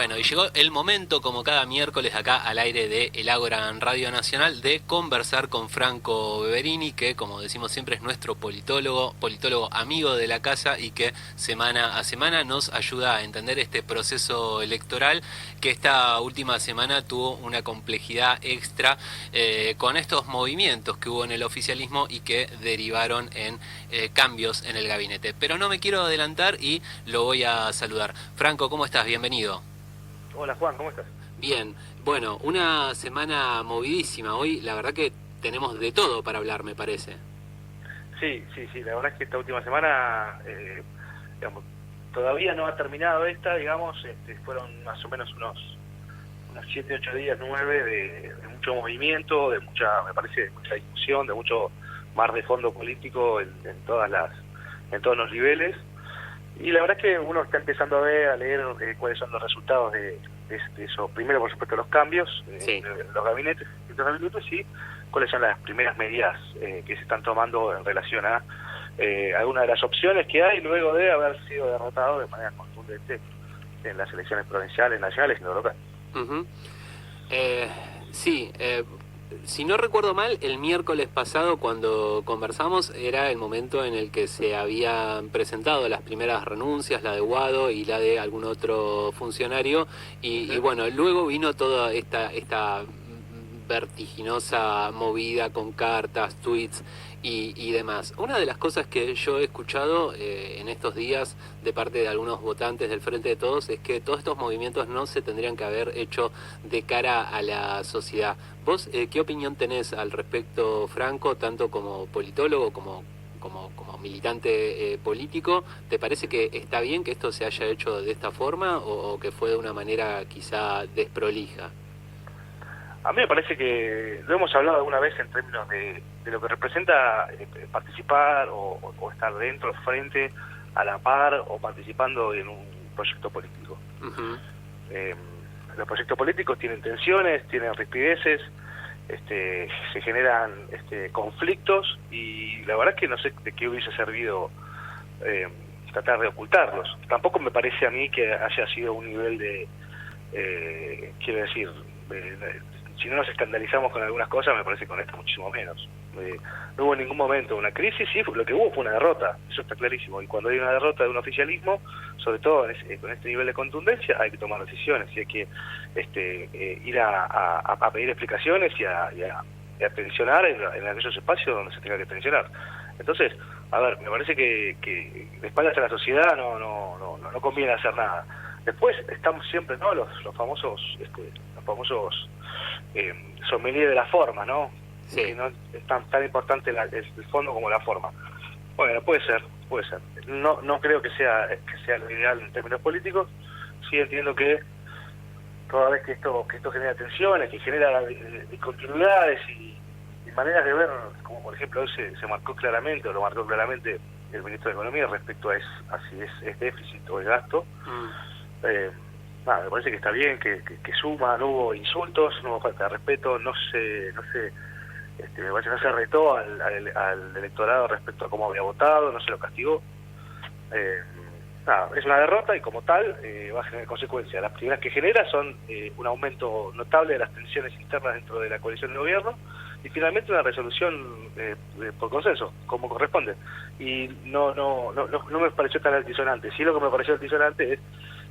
Bueno, y llegó el momento, como cada miércoles acá al aire de El Ágora en Radio Nacional, de conversar con Franco Beverini, que como decimos siempre es nuestro politólogo amigo de la casa y que semana a semana nos ayuda a entender este proceso electoral que esta última semana tuvo una complejidad extra con estos movimientos que hubo en el oficialismo y que derivaron en cambios en el gabinete. Pero no me quiero adelantar y lo voy a saludar. Franco, ¿cómo estás? Bienvenido. Hola Juan, ¿cómo estás? Bien, bueno, una semana movidísima. Hoy la verdad que tenemos de todo para hablar, me parece. Sí, la verdad es que esta última semana, digamos, todavía no ha terminado esta, digamos, fueron más o menos unos 7, 8 días, 9 de mucho movimiento, me parece, de mucha discusión, de mucho mar de fondo político en todos los niveles. Y la verdad es que uno está empezando a leer cuáles son los resultados de eso. Primero, por supuesto, los cambios Sí. en los gabinetes y cuáles son las primeras medidas que se están tomando en relación a algunas de las opciones que hay luego de haber sido derrotado de manera contundente en las elecciones provinciales, nacionales y en lo local. Uh-huh. Sí, si no recuerdo mal, el miércoles pasado cuando conversamos era el momento en el que se habían presentado las primeras renuncias, la de Guado y la de algún otro funcionario, y bueno, luego vino toda esta vertiginosa movida con cartas, tweets y demás. Una de las cosas que yo he escuchado en estos días de parte de algunos votantes del Frente de Todos es que todos estos movimientos no se tendrían que haber hecho de cara a la sociedad. ¿Vos qué opinión tenés al respecto, Franco, tanto como politólogo como militante político? ¿Te parece que está bien que esto se haya hecho de esta forma o que fue de una manera quizá desprolija? A mí me parece que lo hemos hablado alguna vez en términos de lo que representa participar o estar dentro, frente, a la par o participando en un proyecto político. Uh-huh. Los proyectos políticos tienen tensiones, tienen rispideces, se generan conflictos y la verdad es que no sé de qué hubiese servido tratar de ocultarlos. Tampoco me parece a mí que haya sido un nivel de, quiero decir, si no nos escandalizamos con algunas cosas, me parece que con esto muchísimo menos. No hubo en ningún momento una crisis, sí, lo que hubo fue una derrota, eso está clarísimo. Y cuando hay una derrota de un oficialismo, sobre todo con este nivel de contundencia, hay que tomar decisiones y hay que ir a pedir explicaciones y a tensionar en aquellos espacios donde se tenga que tensionar. Entonces, a ver, me parece que de espaldas a la sociedad no conviene hacer nada. Después estamos siempre, ¿no? Los famosos sommelier de la forma, ¿no? Sí. Que no es tan importante el fondo como la forma. Bueno, puede ser. No creo que sea lo ideal en términos políticos. Sí entiendo que toda vez que esto genera tensiones, que genera discontinuidades y maneras de ver, como por ejemplo hoy se marcó claramente, o lo marcó claramente el ministro de Economía respecto a si es déficit o es gasto. Me parece que está bien, que suma, no hubo insultos, no hubo falta de respeto, me parece que no se retó al electorado respecto a cómo había votado, no se lo castigó. Es una derrota y como tal va a generar consecuencias. Las primeras que genera son un aumento notable de las tensiones internas dentro de la coalición de gobierno y finalmente una resolución por consenso, como corresponde. Y no me pareció tan altisonante. Sí, lo que me pareció altisonante es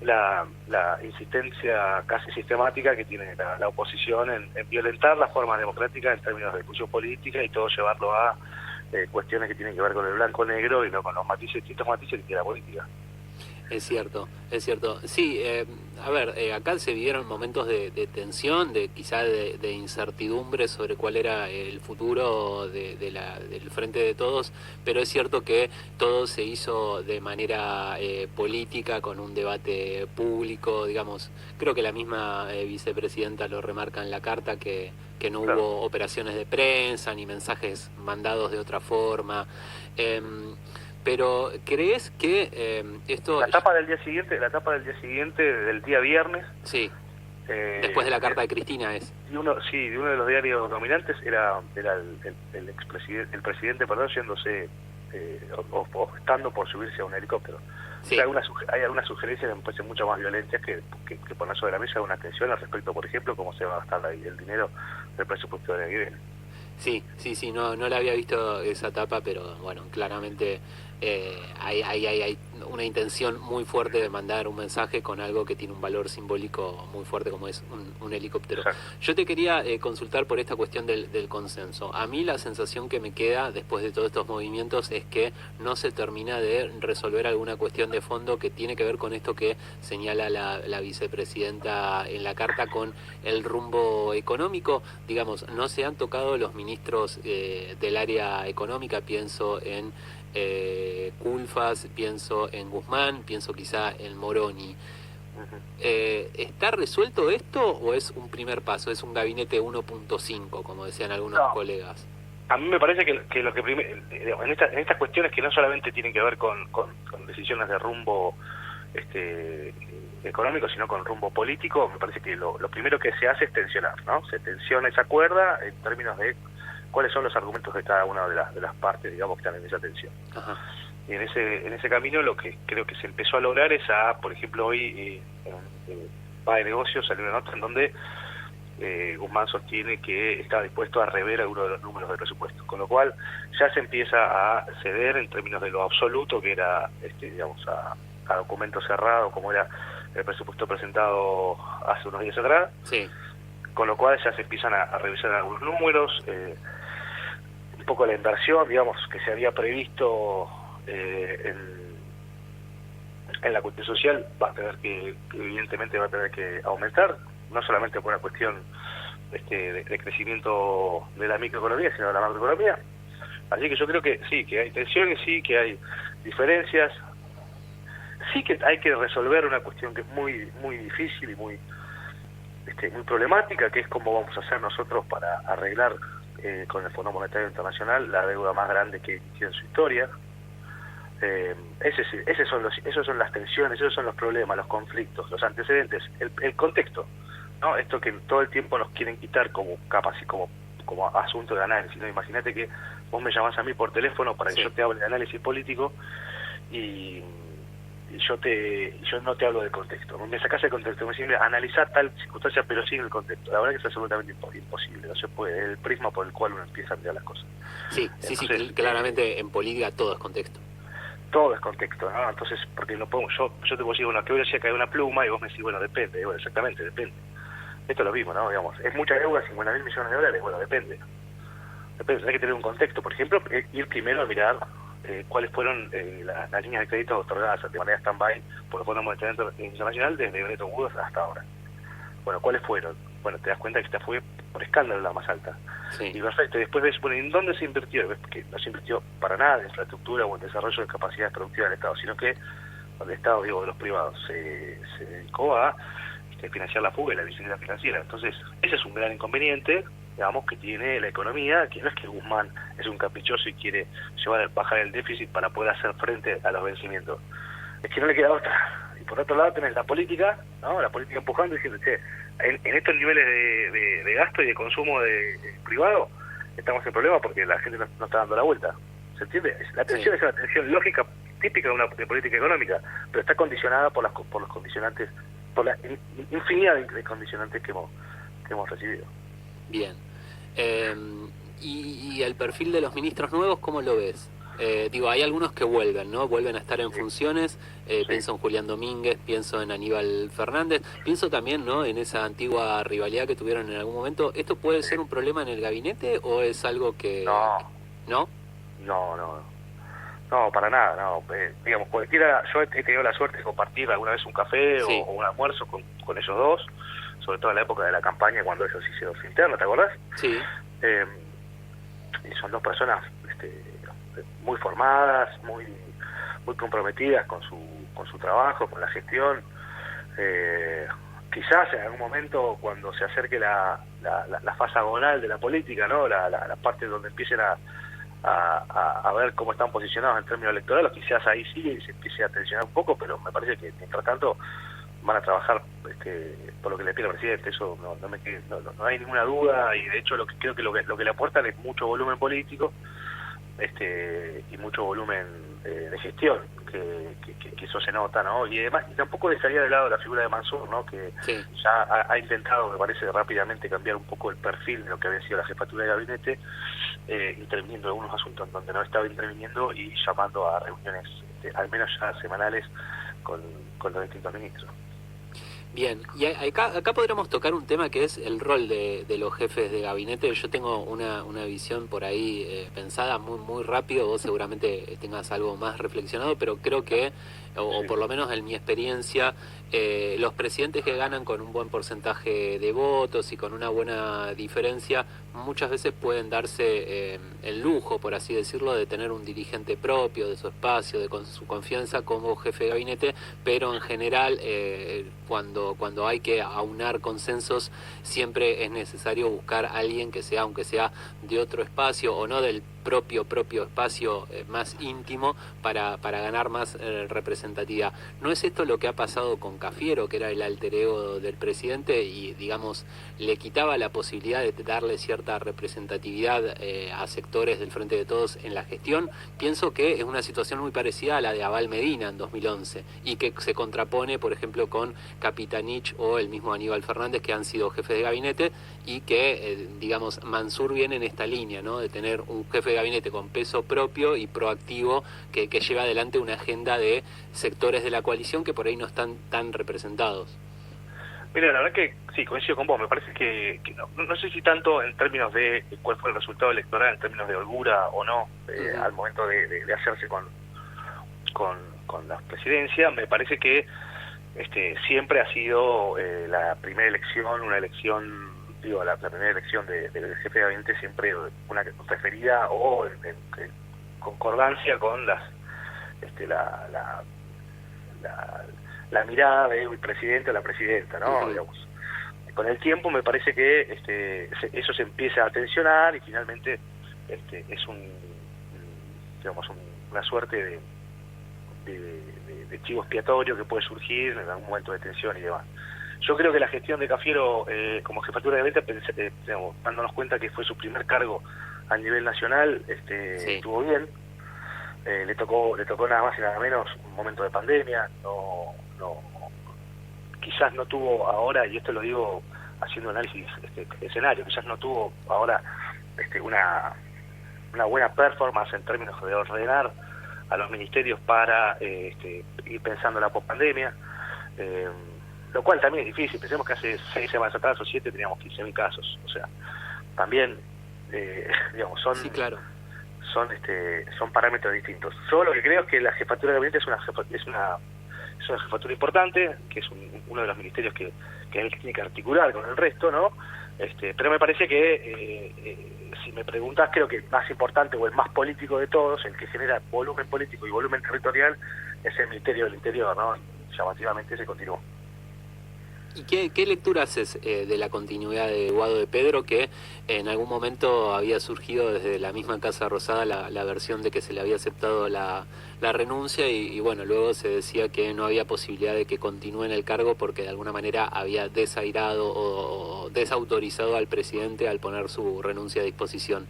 la insistencia casi sistemática que tiene la oposición en violentar las formas democráticas en términos de discusión política y todo llevarlo a cuestiones que tienen que ver con el blanco-negro y no con los distintos matices que tiene la política. Es cierto. Sí, a ver, acá se vivieron momentos de tensión, quizá de incertidumbre sobre cuál era el futuro del Frente de Todos, pero es cierto que todo se hizo de manera política, con un debate público, digamos. Creo que la misma vicepresidenta lo remarca en la carta, que no Claro. hubo operaciones de prensa ni mensajes mandados de otra forma. Pero ¿crees que esto...? La etapa del día siguiente, del día viernes. Sí, después de la carta de Cristina es. De uno de los diarios dominantes era el presidente, yéndose, optando por subirse a un helicóptero. Sí. O sea, hay algunas sugerencias que me parecen mucho más violentas que poner sobre la mesa una atención al respecto, por ejemplo, cómo se va a gastar ahí el dinero del presupuesto de la que viene. Sí, no la había visto esa etapa, pero bueno, claramente hay una intención muy fuerte de mandar un mensaje con algo que tiene un valor simbólico muy fuerte como es un helicóptero. Exacto. Yo te quería consultar por esta cuestión del consenso. A mí la sensación que me queda después de todos estos movimientos es que no se termina de resolver alguna cuestión de fondo que tiene que ver con esto que señala la vicepresidenta en la carta con el rumbo económico. Digamos, no se han tocado los ministros del área económica, pienso en Culfas, pienso en Guzmán, pienso quizá en Moroni. ¿Está resuelto esto o es un primer paso, es un gabinete 1.5, como decían algunos colegas? A mí me parece que lo que en estas cuestiones que no solamente tienen que ver con decisiones de rumbo económico, sino con rumbo político, me parece que lo primero que se hace es tensionar, ¿no? Se tensiona esa cuerda en términos de cuáles son los argumentos de cada una de las partes, digamos, que están en esa tensión. Ajá. Y en ese camino lo que creo que se empezó a lograr es por ejemplo, hoy en Va de Negocios salió una nota en donde Guzmán sostiene que está dispuesto a rever algunos de los números del presupuesto, con lo cual ya se empieza a ceder en términos de lo absoluto que era, digamos, a documento cerrado, como era el presupuesto presentado hace unos días atrás. Sí. Con lo cual ya se empiezan a revisar algunos números, un poco la inversión, digamos, que se había previsto en la cuestión social va a tener evidentemente va a tener que aumentar, no solamente por una cuestión de crecimiento de la microeconomía, sino de la macroeconomía. Así que yo creo que sí, que hay tensiones, sí, que hay diferencias, sí que hay que resolver una cuestión que es muy muy difícil y muy problemática, que es cómo vamos a hacer nosotros para arreglar con el Fondo Monetario Internacional la deuda más grande que inició en su historia. Esos son las tensiones, esos son los problemas, los conflictos, los antecedentes, el contexto, ¿no? Esto que todo el tiempo nos quieren quitar como capas y como asunto de análisis, ¿no? Imagínate que vos me llamás a mí por teléfono para que yo te hable de análisis político y yo no te hablo del contexto, me sacás el contexto, me decís analizar tal circunstancia pero sin el contexto. La verdad que es absolutamente imposible, no se puede, el prisma por el cual uno empieza a mirar las cosas. Entonces, sí, claramente en política todo es contexto. Todo es contexto, ¿no? Entonces, porque no podemos, yo te puedo decir, bueno, ¿qué voy a decir que hay una pluma? Y vos me decís, bueno, depende. Bueno, exactamente, depende. Esto es lo mismo, ¿no? Digamos, ¿es mucha deuda, 50.000 millones de dólares? Bueno, depende. Tenés que tener un contexto. Por ejemplo, ir primero a mirar cuáles fueron las líneas de crédito otorgadas de manera stand-by por el Fondo Monetario Internacional desde Bretton Woods hasta ahora. Bueno, ¿cuáles fueron? Bueno, te das cuenta que esta fue por escándalo la más alta. Sí. Y perfecto, y después ves, bueno, ¿en dónde se invirtió? Ves que no se invirtió para nada en infraestructura o en desarrollo de capacidades productivas del Estado, sino que el Estado, digo, de los privados, se dedicó a financiar la fuga y la visibilidad financiera. Entonces, ese es un gran inconveniente, digamos, que tiene la economía, que no es que Guzmán es un caprichoso y quiere bajar el déficit para poder hacer frente a los vencimientos. Es que no le queda otra. Y por otro lado tenés la política, ¿no? La política empujando y diciendo, che, en estos niveles de gasto y de consumo privado estamos en problema porque la gente no está dando la vuelta. ¿Se entiende? La tensión es una tensión lógica típica de política económica, pero está condicionada por los condicionantes, por la infinidad de condicionantes que hemos recibido. Bien. ¿Y el perfil de los ministros nuevos cómo lo ves? Hay algunos que vuelven, ¿no? Vuelven a estar en funciones. Pienso en Julián Domínguez, pienso en Aníbal Fernández, pienso también, ¿no?, en esa antigua rivalidad que tuvieron en algún momento. ¿Esto puede ser un problema en el gabinete o es algo que... No, para nada, no. Digamos, cualquiera, yo he tenido la suerte de compartir alguna vez un café o un almuerzo con ellos dos, sobre todo en la época de la campaña cuando ellos hicieron su interno, ¿te acordás? Sí. Y son dos personas muy formadas, muy comprometidas con su trabajo, con la gestión. Quizás en algún momento cuando se acerque la fase agonal de la política, ¿no? La parte donde empiecen a ver cómo están posicionados en términos electorales, quizás ahí sí se empiece a tensionar un poco, pero me parece que mientras tanto van a trabajar por lo que le pide el presidente. Eso no hay ninguna duda, y de hecho creo que lo que le aportan es mucho volumen político y mucho volumen de gestión, que eso se nota, ¿no? Y además tampoco dejaría de lado la figura de Mansur, ¿no? Que Sí. ya ha intentado, me parece, rápidamente cambiar un poco el perfil de lo que había sido la jefatura de gabinete, interviniendo en algunos asuntos donde no estaba interviniendo y llamando a reuniones, al menos ya semanales, con los distintos ministros. Bien, y acá podríamos tocar un tema que es el rol de los jefes de gabinete. Yo tengo una visión por ahí pensada muy rápido, vos seguramente tengas algo más reflexionado, pero creo que, o por lo menos en mi experiencia, los presidentes que ganan con un buen porcentaje de votos y con una buena diferencia, muchas veces pueden darse el lujo, por así decirlo, de tener un dirigente propio, de su espacio, de su confianza como jefe de gabinete, pero en general cuando hay que aunar consensos siempre es necesario buscar a alguien que sea, aunque sea de otro espacio o no del propio espacio más íntimo para ganar más representatividad. ¿No es esto lo que ha pasado con Cafiero, que era el alter ego del presidente y, digamos, le quitaba la posibilidad de darle cierta representatividad a sectores del Frente de Todos en la gestión? Pienso que es una situación muy parecida a la de Abal Medina en 2011 y que se contrapone, por ejemplo, con Capitanich o el mismo Aníbal Fernández, que han sido jefes de gabinete y que, digamos, Mansur viene en esta línea, ¿no? De tener un jefe de gabinete con peso propio y proactivo que lleva adelante una agenda de sectores de la coalición que por ahí no están tan representados. Mira, la verdad que sí, coincido con vos. Me parece que no sé si tanto en términos de cuál fue el resultado electoral, en términos de holgura o no, al momento de hacerse con la presidencia. Me parece que siempre ha sido la primera elección, una elección, digo, la primera elección del jefe de gabinete siempre una referida o en concordancia con las la mirada del presidente o la presidenta, ¿no? Digamos, con el tiempo me parece que eso se empieza a tensionar y finalmente es una suerte de chivo expiatorio que puede surgir en algún momento de tensión y demás. Yo creo que la gestión de Cafiero como jefatura de gabinete, dándonos cuenta que fue su primer cargo a nivel nacional, estuvo bien. Le tocó nada más y nada menos un momento de pandemia, quizás no tuvo ahora, y esto lo digo haciendo análisis escenario, quizás no tuvo ahora una buena performance en términos de ordenar a los ministerios para ir pensando en la pospandemia, lo cual también es difícil. Pensemos que hace 6 semanas atrás o 7 teníamos 15.000 casos, o sea, también digamos, sí, claro, son parámetros distintos. Yo lo que creo es que la jefatura de gabinete es una jefatura importante, que es uno de los ministerios que él tiene que articular con el resto, ¿no? Pero me parece que si me preguntas, creo que el más importante o el más político de todos, el que genera volumen político y volumen territorial, es el Ministerio del Interior, ¿no? Y llamativamente se continuó. ¿Y qué lectura haces de la continuidad de Guado de Pedro, que en algún momento había surgido desde la misma Casa Rosada la versión de que se le había aceptado la renuncia y bueno, luego se decía que no había posibilidad de que continúe en el cargo porque de alguna manera había desairado o desautorizado al presidente al poner su renuncia a disposición?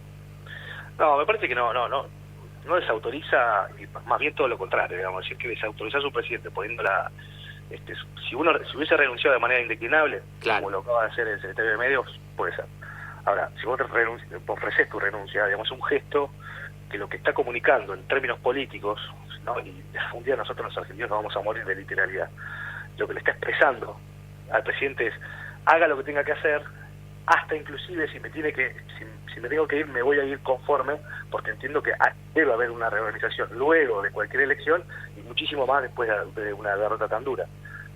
No, me parece que no desautoriza, y más bien todo lo contrario, digamos, decir que desautorizar a su presidente poniéndola. Si hubiese renunciado de manera indeclinable, claro, como lo acaba de hacer el secretario de Medios, puede ser. Ahora, si vos ofreces tu renuncia, digamos, un gesto que lo que está comunicando en términos políticos, ¿no? Y un día nosotros los argentinos nos vamos a morir de literalidad, lo que le está expresando al presidente es: haga lo que tenga que hacer, hasta inclusive si me tengo que ir, me voy a ir conforme, porque entiendo que debe haber una reorganización luego de cualquier elección y muchísimo más después de una derrota tan dura.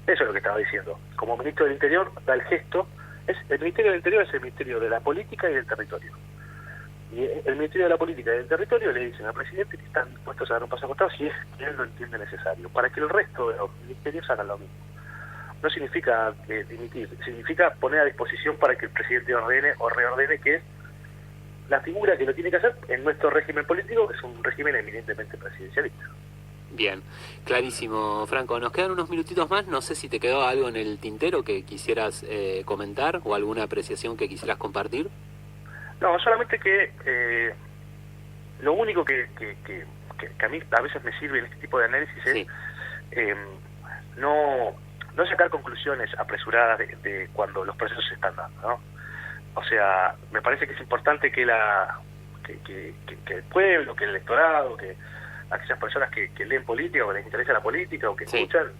Eso es lo que estaba diciendo. Como ministro del Interior da el gesto. El Ministerio del Interior es el Ministerio de la Política y del Territorio. Y el Ministerio de la Política y del Territorio le dicen al presidente que están dispuestos a dar un paso al costado si es que él lo entiende necesario, para que el resto de los ministerios hagan lo mismo. No significa dimitir, significa poner a disposición para que el presidente ordene o reordene, que es la figura que lo tiene que hacer en nuestro régimen político, que es un régimen eminentemente presidencialista. Bien, clarísimo, Franco. Nos quedan unos minutitos más. No sé si te quedó algo en el tintero que quisieras comentar o alguna apreciación que quisieras compartir. No, solamente que lo único que que a mí a veces me sirve en este tipo de análisis es Sí. no sacar conclusiones apresuradas de cuando los procesos se están dando, ¿no? O sea, me parece que es importante que que el pueblo, que el electorado, que aquellas personas que leen política o que les interesa la política o que Sí. escuchan,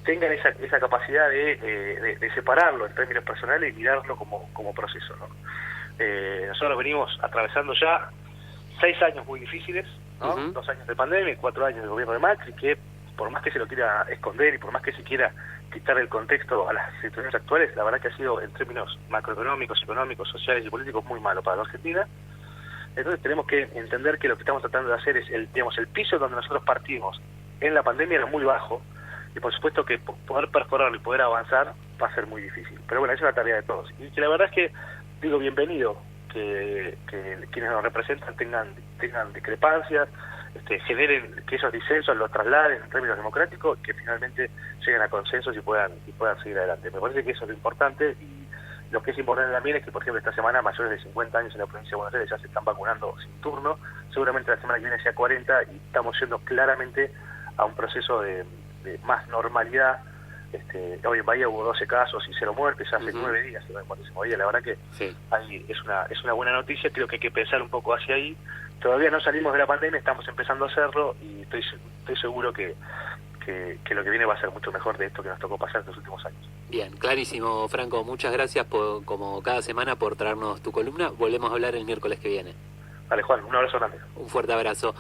tengan esa capacidad de separarlo en términos personales y mirarlo como proceso, ¿no? Nosotros venimos atravesando ya 6 años muy difíciles, ¿no? Ujú. 2 años de pandemia y 4 años de gobierno de Macri, que por más que se lo quiera esconder y por más que se quiera quitar el contexto a las situaciones actuales, la verdad que ha sido en términos macroeconómicos, económicos, sociales y políticos muy malo para la Argentina. Entonces tenemos que entender que lo que estamos tratando de hacer es el piso donde nosotros partimos en la pandemia era muy bajo, y por supuesto que poder perforarlo y poder avanzar va a ser muy difícil. Pero bueno, es una tarea de todos. Y que la verdad es que, digo, bienvenido que quienes nos representan tengan discrepancias, generen, que esos disensos los trasladen en términos democráticos, que finalmente lleguen a consensos y puedan seguir adelante. Me parece que eso es lo importante, y lo que es importante también es que, por ejemplo, esta semana mayores de 50 años en la provincia de Buenos Aires ya se están vacunando sin turno, seguramente la semana que viene sea 40, y estamos yendo claramente a un proceso de más normalidad. Hoy en Bahía hubo 12 casos y 0 muertes, hace 9 días, cuando se movía, la verdad que Sí. ahí es una buena noticia. Creo que hay que pensar un poco hacia ahí. Todavía no salimos de la pandemia, estamos empezando a hacerlo, y estoy seguro que lo que viene va a ser mucho mejor de esto que nos tocó pasar estos últimos años. Bien, clarísimo, Franco. Muchas gracias, como cada semana, por traernos tu columna. Volvemos a hablar el miércoles que viene. Vale, Juan, un abrazo grande. Un fuerte abrazo.